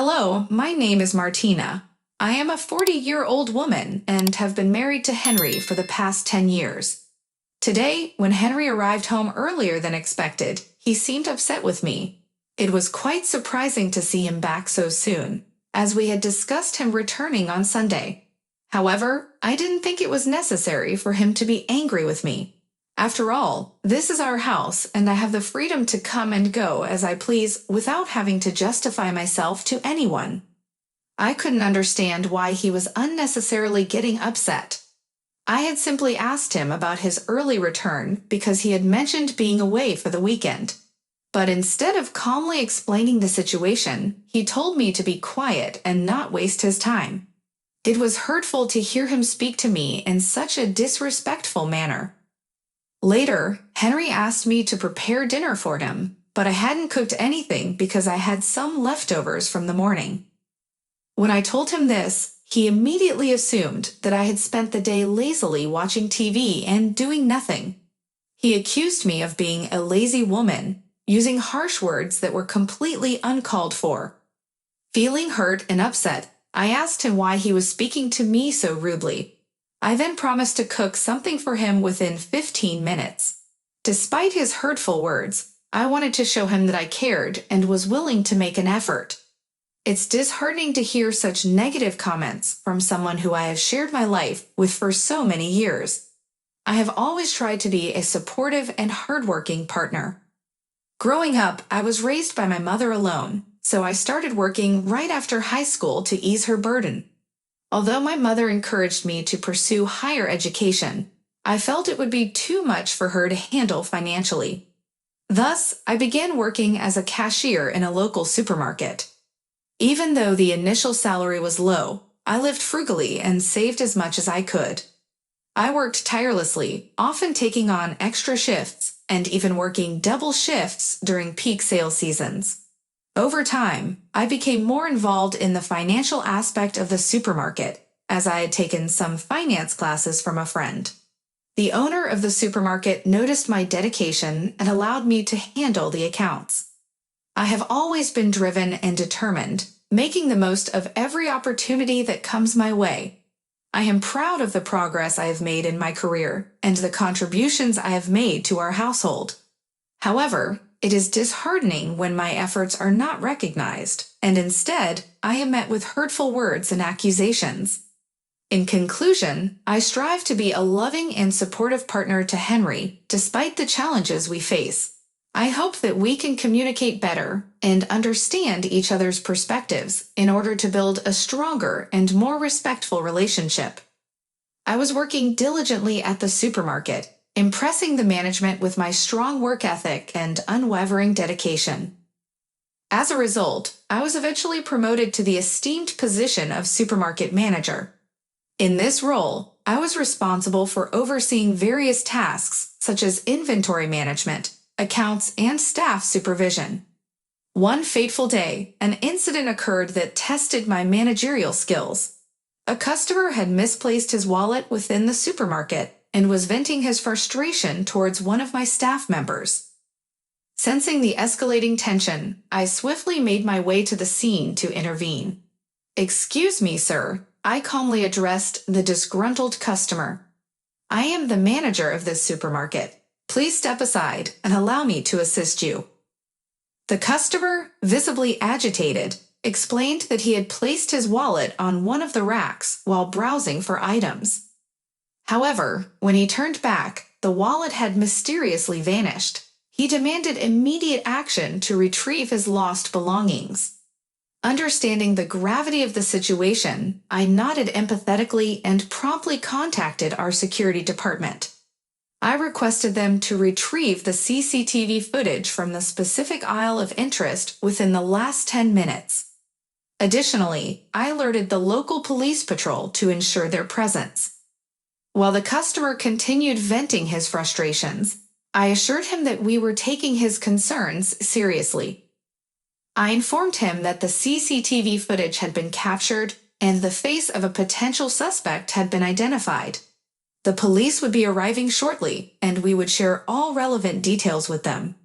Hello, my name is Martina. I am a 40-year-old woman and have been married to Henry for the past 10 years. Today, when Henry arrived home earlier than expected, he seemed upset with me. It was quite surprising to see him back so soon, as we had discussed him returning on Sunday. However, I didn't think it was necessary for him to be angry with me. After all, this is our house and I have the freedom to come and go as I please without having to justify myself to anyone. I couldn't understand why he was unnecessarily getting upset. I had simply asked him about his early return because he had mentioned being away for the weekend. But instead of calmly explaining the situation, he told me to be quiet and not waste his time. It was hurtful to hear him speak to me in such a disrespectful manner. Later, Henry asked me to prepare dinner for him, but I hadn't cooked anything because I had some leftovers from the morning. When I told him this, he immediately assumed that I had spent the day lazily watching TV and doing nothing. He accused me of being a lazy woman, using harsh words that were completely uncalled for. Feeling hurt and upset, I asked him why he was speaking to me so rudely. I then promised to cook something for him within 15 minutes. Despite his hurtful words, I wanted to show him that I cared and was willing to make an effort. It's disheartening to hear such negative comments from someone who I have shared my life with for so many years. I have always tried to be a supportive and hardworking partner. Growing up, I was raised by my mother alone, so I started working right after high school to ease her burden. Although my mother encouraged me to pursue higher education, I felt it would be too much for her to handle financially. Thus, I began working as a cashier in a local supermarket. Even though the initial salary was low, I lived frugally and saved as much as I could. I worked tirelessly, often taking on extra shifts and even working double shifts during peak sales seasons. Over time, I became more involved in the financial aspect of the supermarket, as I had taken some finance classes from a friend. The owner of the supermarket noticed my dedication and allowed me to handle the accounts. I have always been driven and determined, making the most of every opportunity that comes my way. I am proud of the progress I have made in my career and the contributions I have made to our household. However, it is disheartening when my efforts are not recognized, and instead, I am met with hurtful words and accusations. In conclusion, I strive to be a loving and supportive partner to Henry, despite the challenges we face. I hope that we can communicate better and understand each other's perspectives in order to build a stronger and more respectful relationship. I was working diligently at the supermarket, impressing the management with my strong work ethic and unwavering dedication. As a result, I was eventually promoted to the esteemed position of supermarket manager. In this role, I was responsible for overseeing various tasks such as inventory management, accounts, and staff supervision. One fateful day, an incident occurred that tested my managerial skills. A customer had misplaced his wallet within the supermarket and was venting his frustration towards one of my staff members. Sensing the escalating tension, I swiftly made my way to the scene to intervene. "Excuse me, sir," I calmly addressed the disgruntled customer. "I am the manager of this supermarket. Please step aside and allow me to assist you." The customer, visibly agitated, explained that he had placed his wallet on one of the racks while browsing for items. However, when he turned back, the wallet had mysteriously vanished. He demanded immediate action to retrieve his lost belongings. Understanding the gravity of the situation, I nodded empathetically and promptly contacted our security department. I requested them to retrieve the CCTV footage from the specific aisle of interest within the last 10 minutes. Additionally, I alerted the local police patrol to ensure their presence. While the customer continued venting his frustrations, I assured him that we were taking his concerns seriously. I informed him that the CCTV footage had been captured and the face of a potential suspect had been identified. The police would be arriving shortly, and we would share all relevant details with them.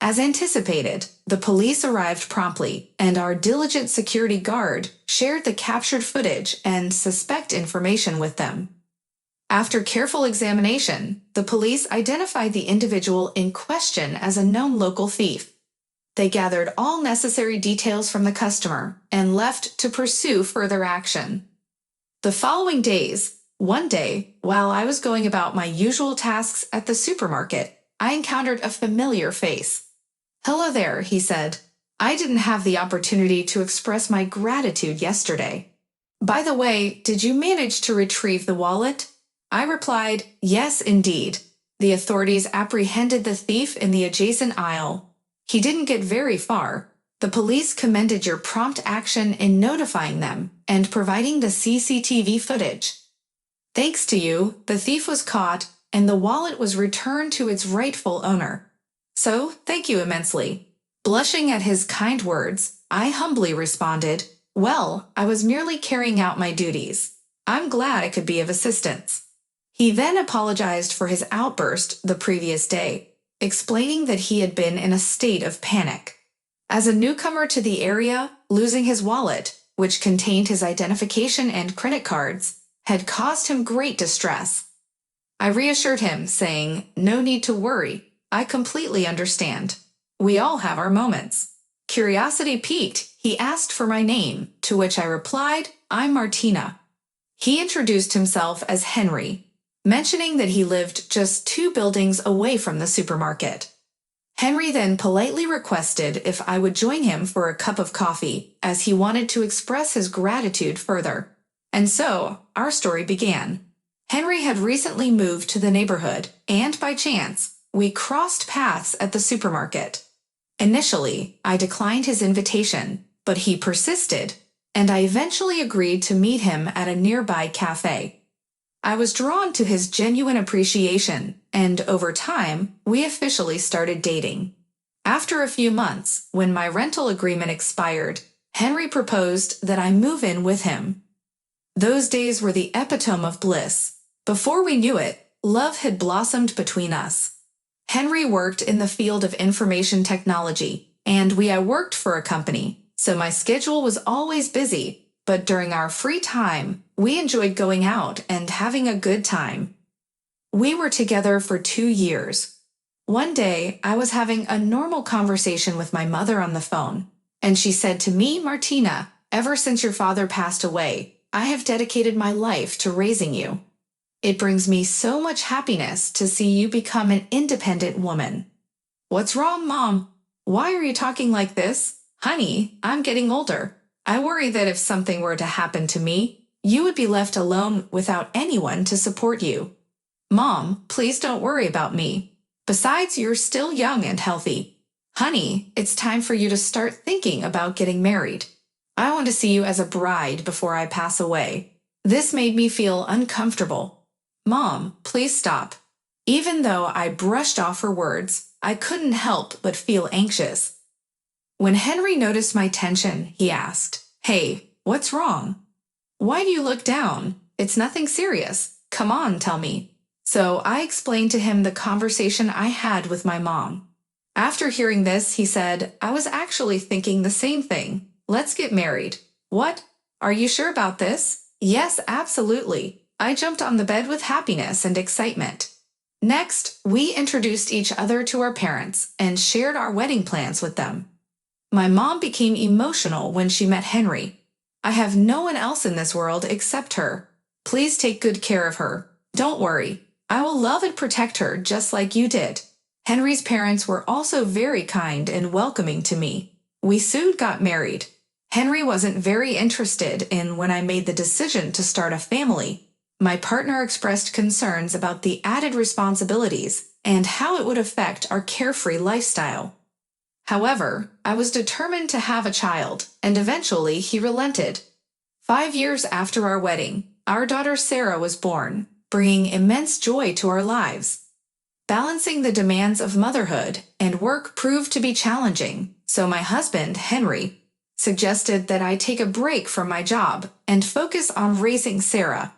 As anticipated, the police arrived promptly, and our diligent security guard shared the captured footage and suspect information with them. After careful examination, the police identified the individual in question as a known local thief. They gathered all necessary details from the customer and left to pursue further action. The following days, one day, while I was going about my usual tasks at the supermarket, I encountered a familiar face. "Hello there," he said. "I didn't have the opportunity to express my gratitude yesterday. By the way, did you manage to retrieve the wallet?" I replied, "Yes, indeed. The authorities apprehended the thief in the adjacent aisle. He didn't get very far. The police commended your prompt action in notifying them and providing the CCTV footage. Thanks to you, the thief was caught and the wallet was returned to its rightful owner. So, thank you immensely." Blushing at his kind words, I humbly responded, "Well, I was merely carrying out my duties. I'm glad I could be of assistance." He then apologized for his outburst the previous day, explaining that he had been in a state of panic. As a newcomer to the area, losing his wallet, which contained his identification and credit cards, had caused him great distress. I reassured him, saying, "No need to worry. I completely understand. We all have our moments." Curiosity piqued, he asked for my name, to which I replied, "I'm Martina." He introduced himself as Henry, mentioning that he lived just 2 buildings away from the supermarket. Henry then politely requested if I would join him for a cup of coffee, as he wanted to express his gratitude further. And so, our story began. Henry had recently moved to the neighborhood, and by chance, we crossed paths at the supermarket. Initially, I declined his invitation, but he persisted, and I eventually agreed to meet him at a nearby cafe. I was drawn to his genuine appreciation, and over time, we officially started dating. After a few months, when my rental agreement expired, Henry proposed that I move in with him. Those days were the epitome of bliss. Before we knew it, love had blossomed between us. Henry worked in the field of information technology, and I worked for a company, so my schedule was always busy, but during our free time, we enjoyed going out and having a good time. We were together for 2 years. One day, I was having a normal conversation with my mother on the phone, and she said to me, "Martina, ever since your father passed away, I have dedicated my life to raising you. It brings me so much happiness to see you become an independent woman." "What's wrong, Mom? Why are you talking like this?" "Honey, I'm getting older. I worry that if something were to happen to me, you would be left alone without anyone to support you." "Mom, please don't worry about me. Besides, you're still young and healthy." "Honey, it's time for you to start thinking about getting married. I want to see you as a bride before I pass away." This made me feel uncomfortable. "Mom, please stop." Even though I brushed off her words, I couldn't help but feel anxious. When Henry noticed my tension, he asked, "Hey, what's wrong? Why do you look down? It's nothing serious. Come on, tell me." So I explained to him the conversation I had with my mom. After hearing this, he said, "I was actually thinking the same thing. Let's get married." "What? Are you sure about this?" "Yes, absolutely." I jumped on the bed with happiness and excitement. Next, we introduced each other to our parents and shared our wedding plans with them. My mom became emotional when she met Henry. "I have no one else in this world except her. Please take good care of her. Don't worry. I will love and protect her just like you did." Henry's parents were also very kind and welcoming to me. We soon got married. Henry wasn't very interested in when I made the decision to start a family. My partner expressed concerns about the added responsibilities and how it would affect our carefree lifestyle. However, I was determined to have a child, and eventually he relented. 5 years after our wedding, our daughter Sarah was born, bringing immense joy to our lives. Balancing the demands of motherhood and work proved to be challenging, so my husband, Henry, suggested that I take a break from my job and focus on raising Sarah.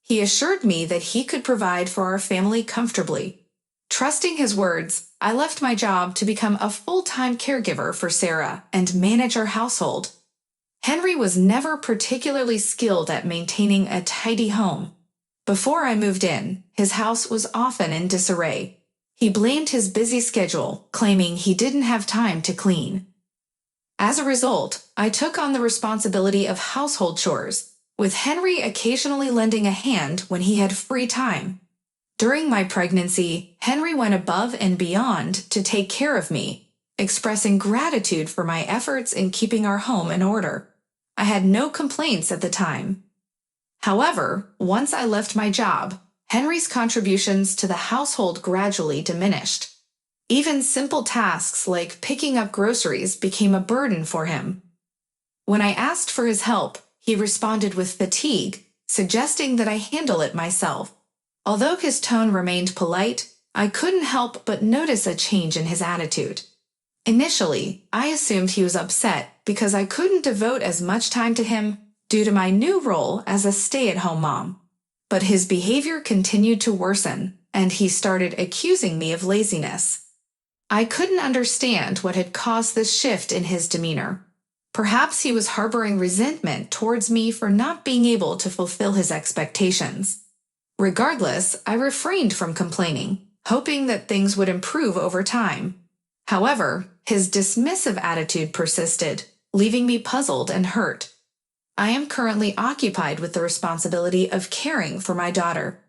He assured me that he could provide for our family comfortably. Trusting his words, I left my job to become a full-time caregiver for Sarah and manage our household. Henry was never particularly skilled at maintaining a tidy home. Before I moved in, his house was often in disarray. He blamed his busy schedule, claiming he didn't have time to clean. As a result, I took on the responsibility of household chores, with Henry occasionally lending a hand when he had free time. During my pregnancy, Henry went above and beyond to take care of me, expressing gratitude for my efforts in keeping our home in order. I had no complaints at the time. However, once I left my job, Henry's contributions to the household gradually diminished. Even simple tasks like picking up groceries became a burden for him. When I asked for his help, he responded with fatigue, suggesting that I handle it myself. Although his tone remained polite, I couldn't help but notice a change in his attitude. Initially, I assumed he was upset because I couldn't devote as much time to him due to my new role as a stay-at-home mom. But his behavior continued to worsen, and he started accusing me of laziness. I couldn't understand what had caused this shift in his demeanor. Perhaps he was harboring resentment towards me for not being able to fulfill his expectations. Regardless, I refrained from complaining, hoping that things would improve over time. However, his dismissive attitude persisted, leaving me puzzled and hurt. I am currently occupied with the responsibility of caring for my daughter.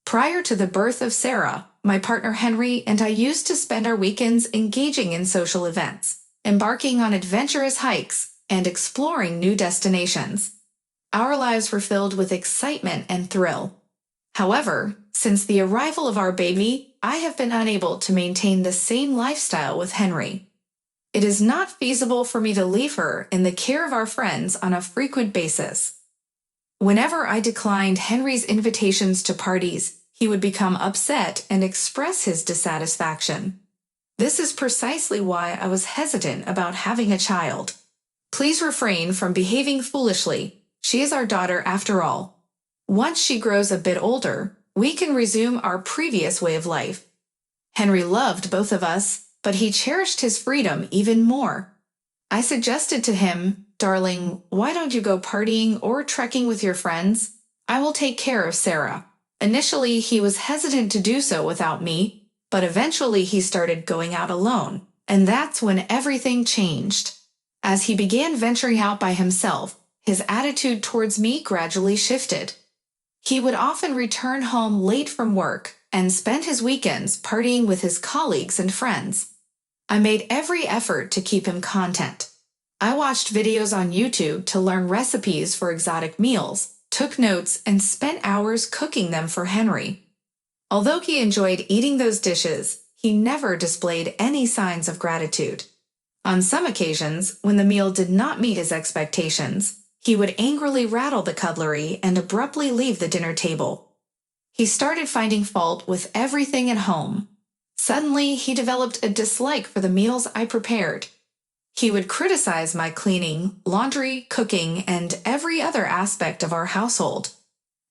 Prior to the birth of Sarah, my partner Henry and I used to spend our weekends engaging in social events, embarking on adventurous hikes, and exploring new destinations. Our lives were filled with excitement and thrill. However, since the arrival of our baby, I have been unable to maintain the same lifestyle with Henry. It is not feasible for me to leave her in the care of our friends on a frequent basis. Whenever I declined Henry's invitations to parties, he would become upset and express his dissatisfaction. This is precisely why I was hesitant about having a child. Please refrain from behaving foolishly. She is our daughter after all. Once she grows a bit older, we can resume our previous way of life. Henry loved both of us, but he cherished his freedom even more. I suggested to him, "Darling, why don't you go partying or trekking with your friends? I will take care of Sarah." Initially, he was hesitant to do so without me, but eventually he started going out alone, and that's when everything changed. As he began venturing out by himself, his attitude towards me gradually shifted. He would often return home late from work and spend his weekends partying with his colleagues and friends. I made every effort to keep him content. I watched videos on YouTube to learn recipes for exotic meals, took notes, and spent hours cooking them for Henry. Although he enjoyed eating those dishes, he never displayed any signs of gratitude. On some occasions, when the meal did not meet his expectations, he would angrily rattle the cutlery and abruptly leave the dinner table. He started finding fault with everything at home. Suddenly, he developed a dislike for the meals I prepared. He would criticize my cleaning, laundry, cooking, and every other aspect of our household.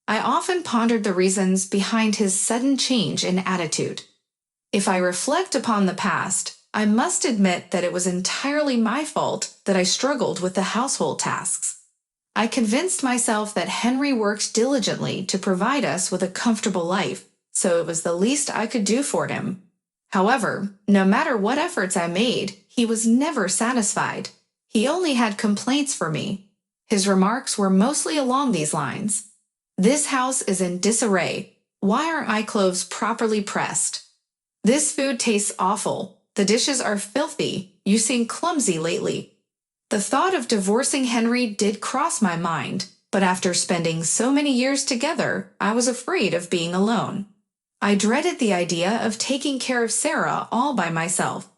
I often pondered the reasons behind his sudden change in attitude. If I reflect upon the past, I must admit that it was entirely my fault that I struggled with the household tasks. I convinced myself that Henry worked diligently to provide us with a comfortable life, so it was the least I could do for him. However, no matter what efforts I made, he was never satisfied. He only had complaints for me. His remarks were mostly along these lines. "This house is in disarray. Why aren't my clothes properly pressed? This food tastes awful. The dishes are filthy. You seem clumsy lately." The thought of divorcing Henry did cross my mind, but after spending so many years together, I was afraid of being alone. I dreaded the idea of taking care of Sarah all by myself.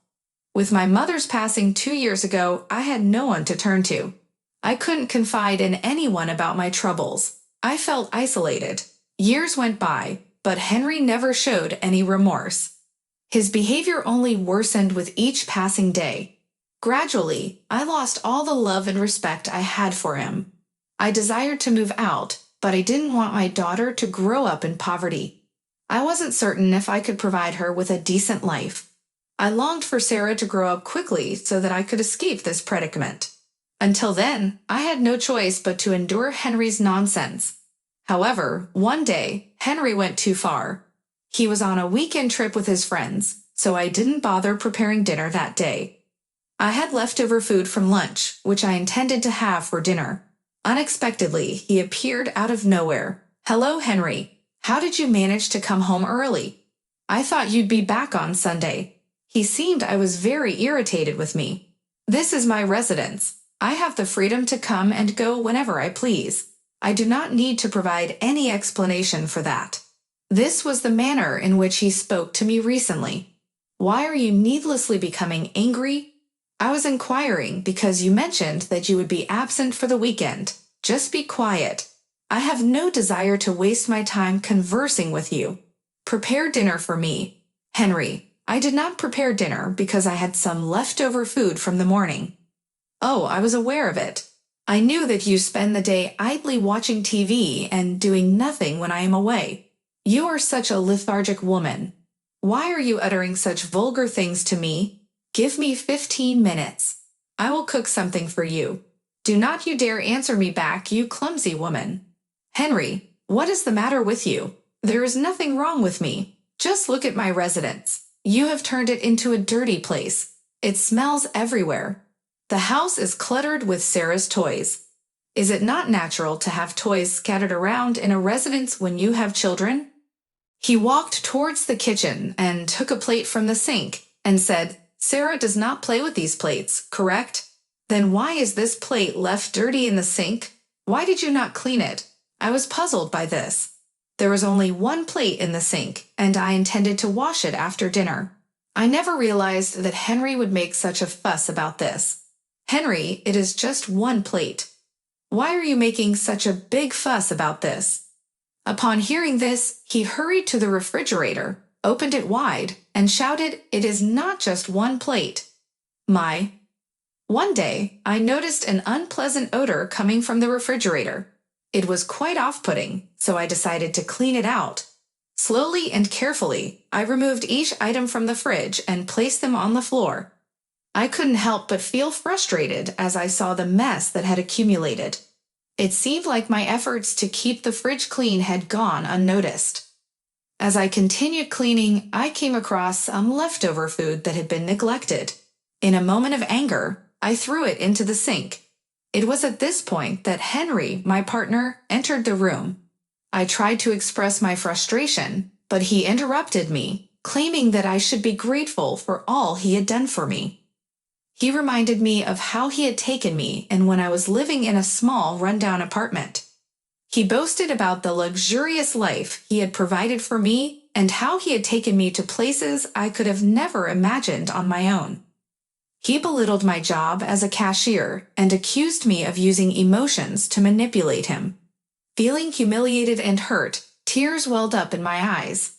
With my mother's passing 2 years ago, I had no one to turn to. I couldn't confide in anyone about my troubles. I felt isolated. Years went by, but Henry never showed any remorse. His behavior only worsened with each passing day. Gradually, I lost all the love and respect I had for him. I desired to move out, but I didn't want my daughter to grow up in poverty. I wasn't certain if I could provide her with a decent life. I longed for Sarah to grow up quickly so that I could escape this predicament. Until then, I had no choice but to endure Henry's nonsense. However, one day, Henry went too far. He was on a weekend trip with his friends, so I didn't bother preparing dinner that day. I had leftover food from lunch, which I intended to have for dinner. Unexpectedly, he appeared out of nowhere. "Hello, Henry. How did you manage to come home early? I thought you'd be back on Sunday." He seemed I was very irritated with me. "This is my residence. I have the freedom to come and go whenever I please. I do not need to provide any explanation for that." This was the manner in which he spoke to me recently. "Why are you needlessly becoming angry?" "I was inquiring because you mentioned that you would be absent for the weekend. Just be quiet. I have no desire to waste my time conversing with you. Prepare dinner for me." "Henry, I did not prepare dinner because I had some leftover food from the morning." "Oh, I was aware of it. I knew that you spend the day idly watching TV and doing nothing when I am away. You are such a lethargic woman. Why are you uttering such vulgar things to me? Give me 15 minutes. I will cook something for you. Do not you dare answer me back, you clumsy woman." "Henry, what is the matter with you? There is nothing wrong with me. Just look at my residence. You have turned it into a dirty place. It smells everywhere. The house is cluttered with Sarah's toys. Is it not natural to have toys scattered around in a residence when you have children?" He walked towards the kitchen and took a plate from the sink and said, "Sarah does not play with these plates, correct? Then why is this plate left dirty in the sink? Why did you not clean it?" I was puzzled by this. There was only one plate in the sink, and I intended to wash it after dinner. I never realized that Henry would make such a fuss about this. "Henry, it is just one plate. Why are you making such a big fuss about this?" Upon hearing this, he hurried to the refrigerator, opened it wide, and shouted, "It is not just one plate." One day, I noticed an unpleasant odor coming from the refrigerator. It was quite off-putting, so I decided to clean it out. Slowly and carefully, I removed each item from the fridge and placed them on the floor. I couldn't help but feel frustrated as I saw the mess that had accumulated. It seemed like my efforts to keep the fridge clean had gone unnoticed. As I continued cleaning, I came across some leftover food that had been neglected. In a moment of anger, I threw it into the sink. It was at this point that Henry, my partner, entered the room. I tried to express my frustration, but he interrupted me, claiming that I should be grateful for all he had done for me. He reminded me of how he had taken me and when I was living in a small, rundown apartment. He boasted about the luxurious life he had provided for me and how he had taken me to places I could have never imagined on my own. He belittled my job as a cashier and accused me of using emotions to manipulate him. Feeling humiliated and hurt, tears welled up in my eyes.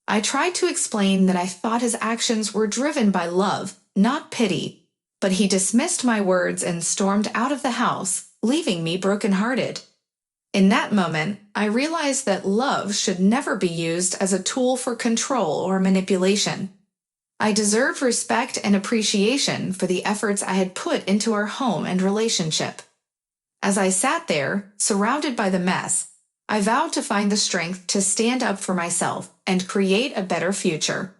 I tried to explain that I thought his actions were driven by love, not pity, but he dismissed my words and stormed out of the house, leaving me brokenhearted. In that moment, I realized that love should never be used as a tool for control or manipulation. I deserved respect and appreciation for the efforts I had put into our home and relationship. As I sat there, surrounded by the mess, I vowed to find the strength to stand up for myself and create a better future.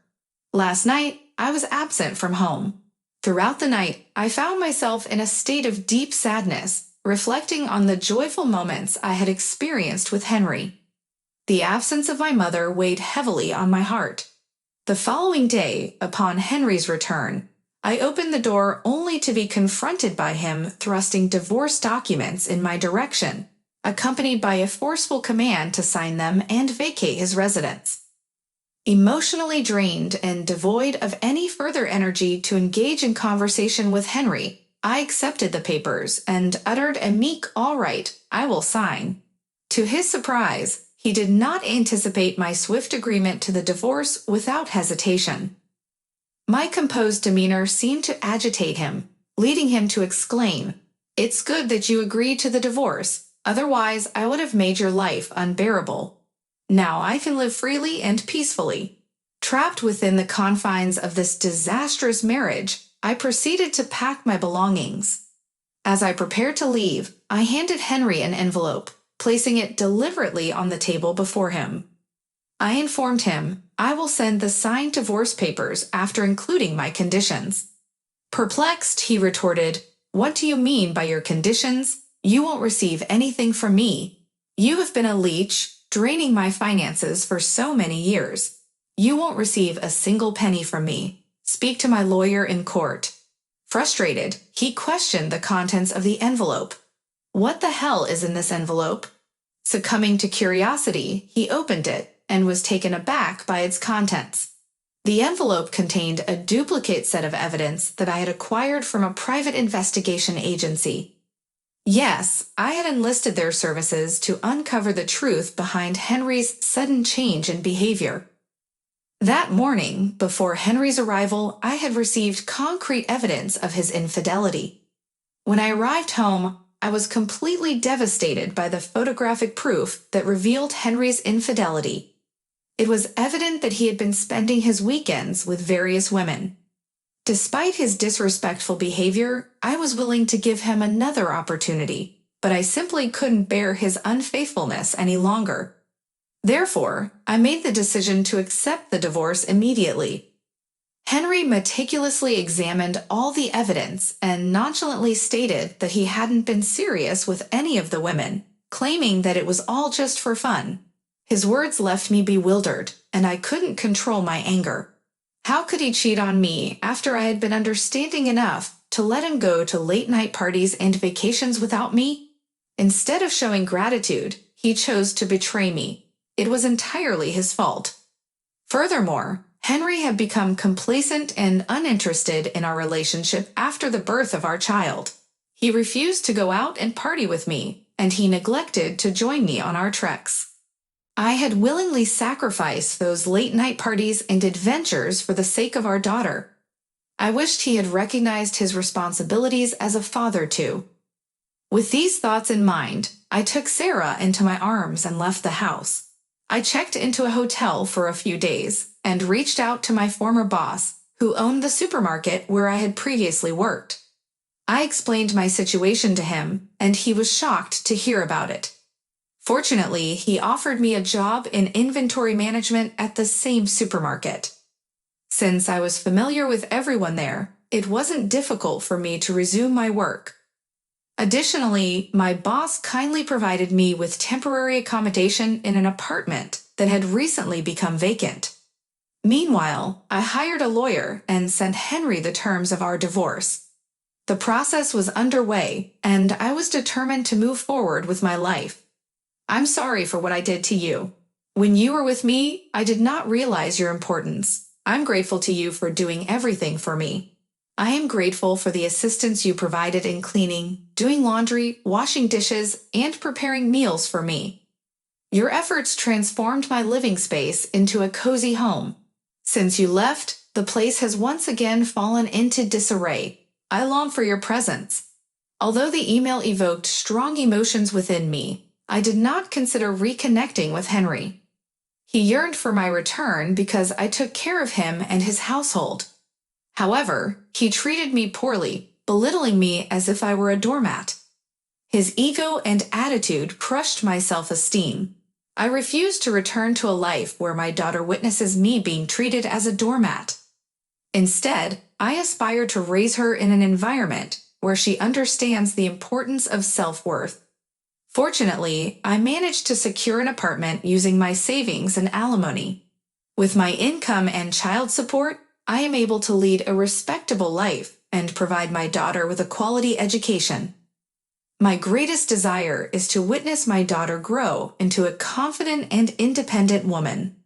Last night, I was absent from home. Throughout the night, I found myself in a state of deep sadness, reflecting on the joyful moments I had experienced with Henry. The absence of my mother weighed heavily on my heart. The following day, upon Henry's return, I opened the door only to be confronted by him thrusting divorce documents in my direction, accompanied by a forceful command to sign them and vacate his residence. Emotionally drained and devoid of any further energy to engage in conversation with Henry, I accepted the papers and uttered a meek "all right, I will sign." To his surprise, he did not anticipate my swift agreement to the divorce without hesitation. My composed demeanor seemed to agitate him, leading him to exclaim, "It's good that you agreed to the divorce, otherwise I would have made your life unbearable." Now I can live freely and peacefully. Trapped within the confines of this disastrous marriage, I proceeded to pack my belongings. As I prepared to leave, I handed Henry an envelope, placing it deliberately on the table before him. I informed him, "I will send the signed divorce papers after including my conditions." Perplexed, he retorted, "What do you mean by your conditions? You won't receive anything from me. You have been a leech, draining my finances for so many years. You won't receive a single penny from me. Speak to my lawyer in court." Frustrated, he questioned the contents of the envelope. "What the hell is in this envelope?" Succumbing to curiosity, he opened it and was taken aback by its contents. The envelope contained a duplicate set of evidence that I had acquired from a private investigation agency. Yes, I had enlisted their services to uncover the truth behind Henry's sudden change in behavior. That morning, before Henry's arrival, I had received concrete evidence of his infidelity. When I arrived home, I was completely devastated by the photographic proof that revealed Henry's infidelity. It was evident that he had been spending his weekends with various women. Despite his disrespectful behavior, I was willing to give him another opportunity, but I simply couldn't bear his unfaithfulness any longer. Therefore, I made the decision to accept the divorce immediately. Henry meticulously examined all the evidence and nonchalantly stated that he hadn't been serious with any of the women, claiming that it was all just for fun. His words left me bewildered, and I couldn't control my anger. How could he cheat on me after I had been understanding enough to let him go to late-night parties and vacations without me? Instead of showing gratitude, he chose to betray me. It was entirely his fault. Furthermore, Henry had become complacent and uninterested in our relationship after the birth of our child. He refused to go out and party with me, and he neglected to join me on our treks. I had willingly sacrificed those late-night parties and adventures for the sake of our daughter. I wished he had recognized his responsibilities as a father too. With these thoughts in mind, I took Sarah into my arms and left the house. I checked into a hotel for a few days and reached out to my former boss, who owned the supermarket where I had previously worked. I explained my situation to him, and he was shocked to hear about it. Fortunately, he offered me a job in inventory management at the same supermarket. Since I was familiar with everyone there, it wasn't difficult for me to resume my work. Additionally, my boss kindly provided me with temporary accommodation in an apartment that had recently become vacant. Meanwhile, I hired a lawyer and sent Henry the terms of our divorce. The process was underway, and I was determined to move forward with my life. I'm sorry for what I did to you. When you were with me, I did not realize your importance. I'm grateful to you for doing everything for me. I am grateful for the assistance you provided in cleaning, doing laundry, washing dishes, and preparing meals for me. Your efforts transformed my living space into a cozy home. Since you left, the place has once again fallen into disarray. I long for your presence. Although the email evoked strong emotions within me, I did not consider reconnecting with Henry. He yearned for my return because I took care of him and his household. However, he treated me poorly, belittling me as if I were a doormat. His ego and attitude crushed my self-esteem. I refused to return to a life where my daughter witnesses me being treated as a doormat. Instead, I aspire to raise her in an environment where she understands the importance of self-worth. Fortunately, I managed to secure an apartment using my savings and alimony. With my income and child support, I am able to lead a respectable life and provide my daughter with a quality education. My greatest desire is to witness my daughter grow into a confident and independent woman.